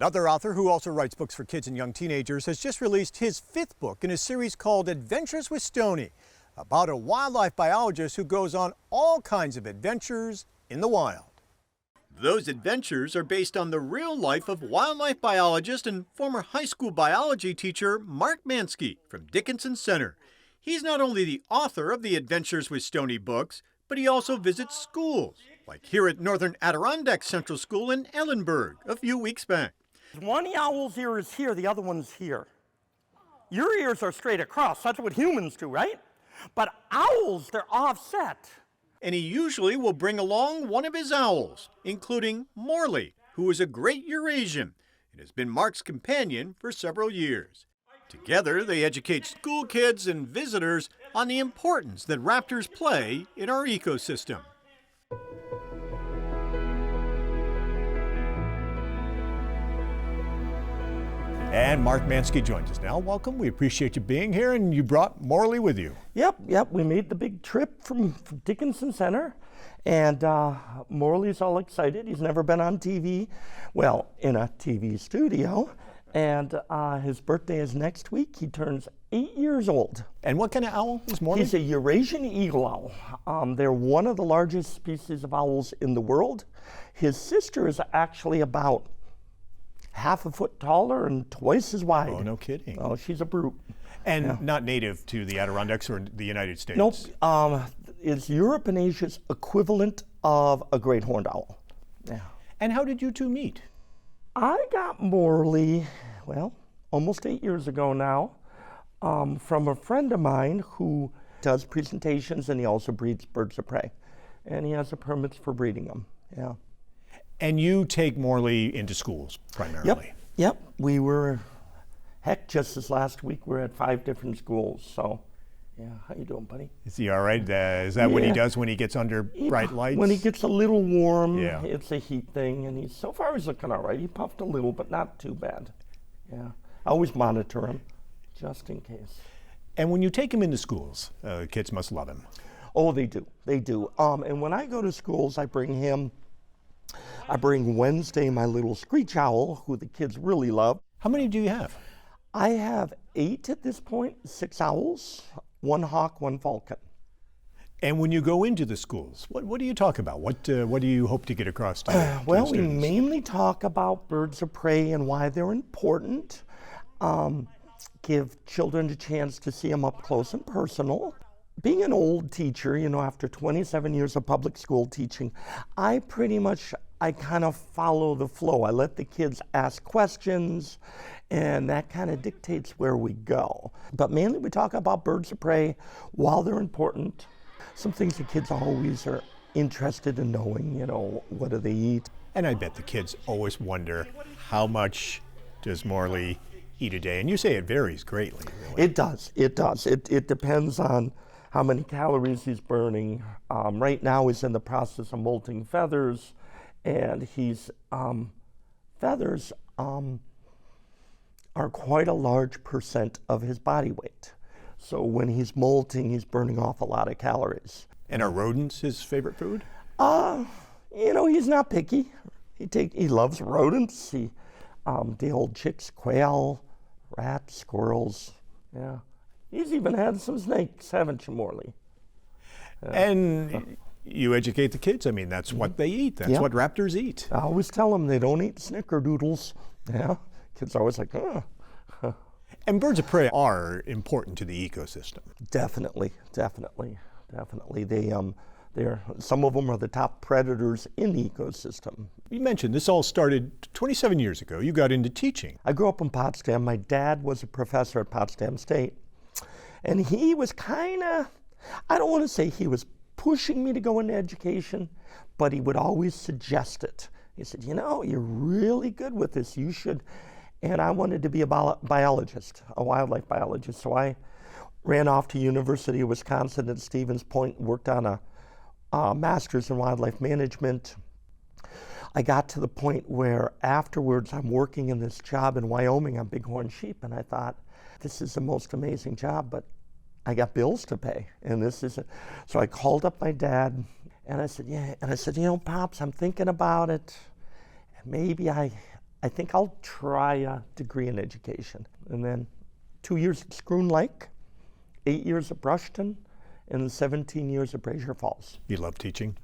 Another author who also writes books for kids and young teenagers has just released his 5th book in a series called Adventures with Stoney, about a wildlife biologist who goes on all kinds of adventures in the wild. Those adventures are based on the real life of wildlife biologist and former high school biology teacher Mark Mansky from Dickinson Center. He's not only the author of the Adventures with Stoney books, but he also visits schools, like here at Northern Adirondack Central School in Ellenburg a few weeks back. One owl's ear is here, the other one's here. Your ears are straight across, that's what humans do, right? But owls, they're offset. And he usually will bring along one of his owls, including Morley, who is a great Eurasian and has been Mark's companion for several years. Together, they educate school kids and visitors on the importance that raptors play in our ecosystem. And Mark Mansky joins us now. Welcome. We appreciate you being here, and you brought Morley with you. Yep. We made the big trip from Dickinson Center, and Morley's all excited. He's never been on TV, well, in a TV studio, and his birthday is next week. He turns 8 years old. And what kind of owl is Morley? He's a Eurasian eagle owl. They're one of the largest species of owls in the world. His sister is actually about half a foot taller and twice as wide. Oh, no kidding. Oh, she's a brute. And not native to the Adirondacks or the United States? Nope. It's Europe and Asia's equivalent of a great horned owl. Yeah. And how did you two meet? I got Morley, well, almost 8 years ago now, from a friend of mine who does presentations, and he also breeds birds of prey. And he has the permits for breeding them, yeah. And you take Morley into schools primarily? Yep. We were, heck, just this last week, we're at 5 different schools. So, yeah, how you doing, buddy? Is he all right? Is that what he does when he gets under bright lights? When he gets a little warm, it's a heat thing. And so far he's looking all right. He puffed a little, but not too bad. Yeah, I always monitor him, just in case. And when you take him into schools, kids must love him. Oh, they do. And when I go to schools, I bring Wednesday, my little screech owl, who the kids really love. How many do you have? I have 8 at this point, 6 owls, 1 hawk, 1 falcon. And when you go into the schools, what do you talk about? What do you hope to get across to the Well, we students? mainly talk about birds of prey and why they're important. Give children a chance to see them up close and personal. Being an old teacher, after 27 years of public school teaching, I kind of follow the flow. I let the kids ask questions, and that kind of dictates where we go. But mainly we talk about birds of prey, while they're important. Some things the kids always are interested in knowing, what do they eat? And I bet the kids always wonder, how much does Morley eat a day? And you say it varies greatly. Really. It does. It depends on how many calories he's burning. Right now he's in the process of molting feathers, and feathers are quite a large % of his body weight. So when he's molting, he's burning off a lot of calories. And are rodents his favorite food? He's not picky. He loves rodents. The old chicks, quail, rats, squirrels, yeah. He's even had some snakes, haven't you, Morley? And you educate the kids. I mean, that's what they eat. That's what raptors eat. I always tell them they don't eat snickerdoodles. Yeah, kids are always like, And birds of prey are important to the ecosystem. Definitely. Some of them are the top predators in the ecosystem. You mentioned this all started 27 years ago. You got into teaching. I grew up in Potsdam. My dad was a professor at Potsdam State. And he was I don't want to say he was pushing me to go into education, but he would always suggest it. He said, you're really good with this. You should. And I wanted to be a biologist, a wildlife biologist. So I ran off to University of Wisconsin at Stevens Point, worked on a master's in wildlife management. I got to the point where afterwards I'm working in this job in Wyoming on bighorn sheep, and I thought, this is the most amazing job, but I got bills to pay, and this isn't. So I called up my dad, and I said, Pops, I'm thinking about it. Maybe I I think I'll try a degree in education. And then 2 years at Schroon Lake, 8 years at Brushton, and 17 years at Brazier Falls. You love teaching?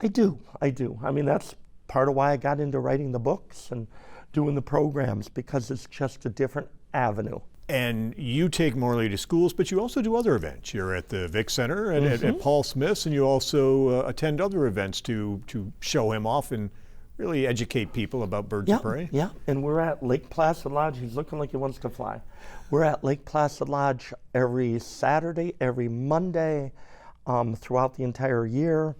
I do. I mean, that's part of why I got into writing the books and doing the programs, because it's just a different avenue. And you take Morley to schools, but you also do other events. You're at the Vic Center at Paul Smith's, and you also attend other events to show him off and really educate people about birds of prey. Yeah, and we're at Lake Placid Lodge. He's looking like he wants to fly. We're at Lake Placid Lodge every Saturday, every Monday, throughout the entire year.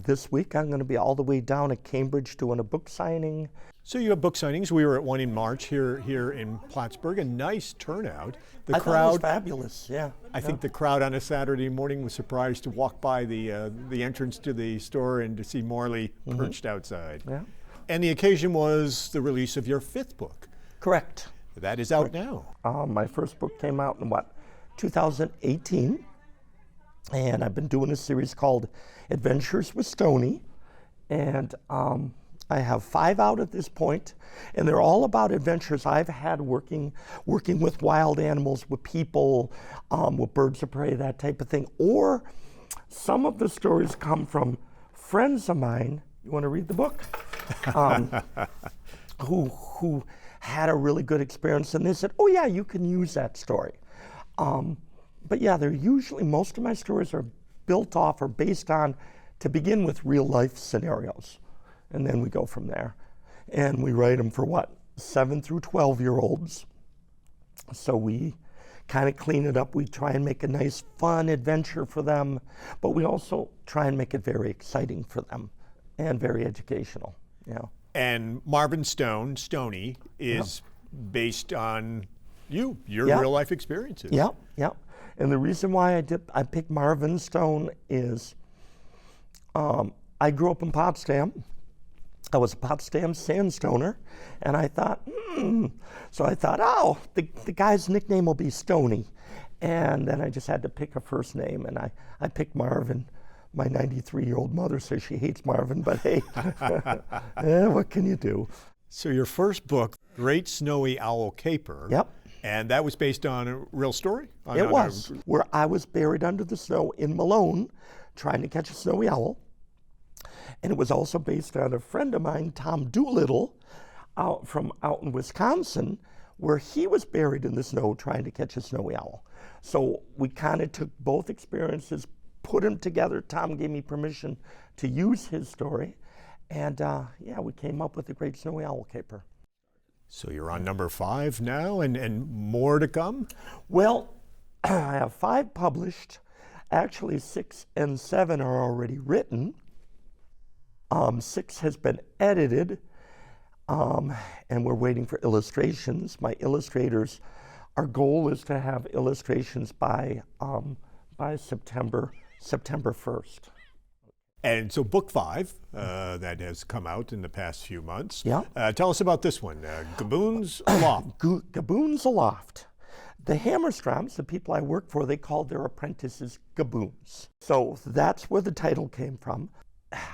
This week I'm going to be all the way down at Cambridge doing a book signing. So you have book signings. We were at one in March here in Plattsburgh. A nice turnout. I thought it was fabulous. Yeah. I think the crowd on a Saturday morning was surprised to walk by the entrance to the store and to see Morley perched outside. Yeah. And the occasion was the release of your 5th book. Correct. That is out now. My first book came out in 2018, and I've been doing a series called Adventures with Stoney, and I have 5 out at this point, and they're all about adventures I've had working with wild animals, with people, with birds of prey, that type of thing. Or some of the stories come from friends of mine. You want to read the book? Who had a really good experience, and they said, "Oh yeah, you can use that story." But yeah, they're usually, most of my stories are built off or based on, to begin with, real life scenarios. And then we go from there. And we write them for 7 through 12-year-olds. So we kind of clean it up. We try and make a nice, fun adventure for them, but we also try and make it very exciting for them and very educational. Yeah. And Marvin Stoney is based on your real life experiences. Yeah. And the reason why I picked Marvin Stone is I grew up in Potsdam. I was a Potsdam sandstoner, and I thought, So I thought, the guy's nickname will be Stoney. And then I just had to pick a first name, and I picked Marvin. My 93-year-old mother says she hates Marvin, but hey, what can you do? So your first book, Great Snowy Owl Caper. Yep. And that was based on a real story? It was, where I was buried under the snow in Malone trying to catch a snowy owl. And it was also based on a friend of mine, Tom Doolittle, out in Wisconsin, where he was buried in the snow trying to catch a snowy owl. So we kind of took both experiences, put them together. Tom gave me permission to use his story. And we came up with the Great Snowy Owl Caper. So you're on number 5 now, and more to come? Well, I have 5 published. Actually, 6 and 7 are already written. 6 has been edited, and we're waiting for illustrations. My illustrators, our goal is to have illustrations by September 1st. And so book 5, that has come out in the past few months. Yeah. Tell us about this one, Gaboons Aloft. Gaboons Aloft. The Hammerstroms, the people I work for, they called their apprentices gaboons. So that's where the title came from.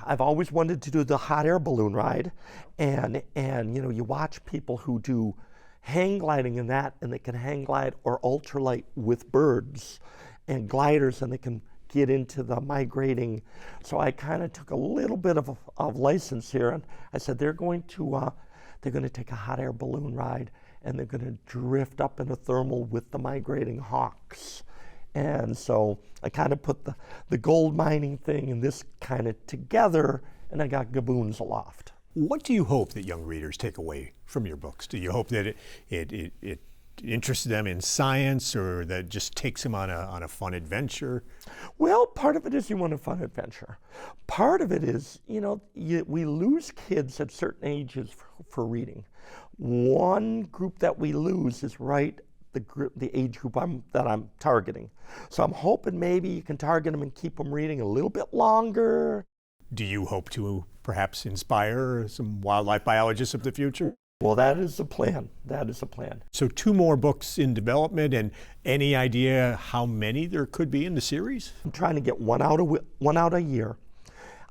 I've always wanted to do the hot air balloon ride, and you watch people who do hang gliding in that, and they can hang glide or ultralight with birds and gliders, and they can get into the migrating. So I kind of took a little bit of license here, and I said they're going to take a hot air balloon ride, and they're going to drift up in a thermal with the migrating hawks. And so I kind of put the gold mining thing and this kind of together, and I got Gaboons Aloft. What do you hope that young readers take away from your books? Do you hope that it interests them in science, or that just takes them on a fun adventure? Well, part of it is you want a fun adventure. Part of it is, we lose kids at certain ages for reading. One group that we lose is the age group that I'm targeting. So I'm hoping maybe you can target them and keep them reading a little bit longer. Do you hope to perhaps inspire some wildlife biologists of the future? Well, that is the plan. So 2 more books in development, and any idea how many there could be in the series? I'm trying to get one out a year.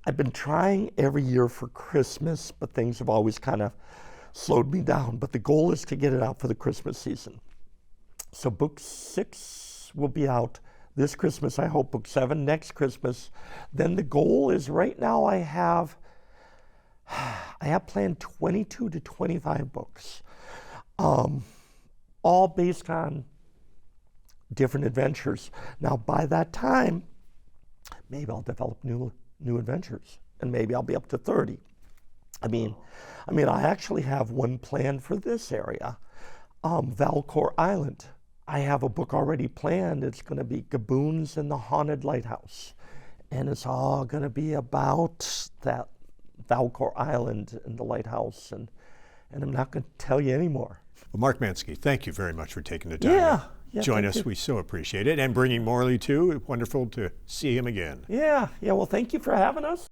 I've been trying every year for Christmas, but things have always kind of slowed me down. But the goal is to get it out for the Christmas season. So book 6 will be out this Christmas, I hope. Book 7 next Christmas. Then the goal is, right now I have planned 22 to 25 books, all based on different adventures. Now, by that time, maybe I'll develop new adventures, and maybe I'll be up to 30. I mean, I actually have one planned for this area, Valcour Island. I have a book already planned. It's going to be Gaboons in the Haunted Lighthouse, and it's all going to be about that Valcour Island and the lighthouse, and I'm not going to tell you anymore. Well, Mark Manske, thank you very much for taking the time to join us. We so appreciate it. And bringing Morley too. Wonderful to see him again. Yeah, well, thank you for having us.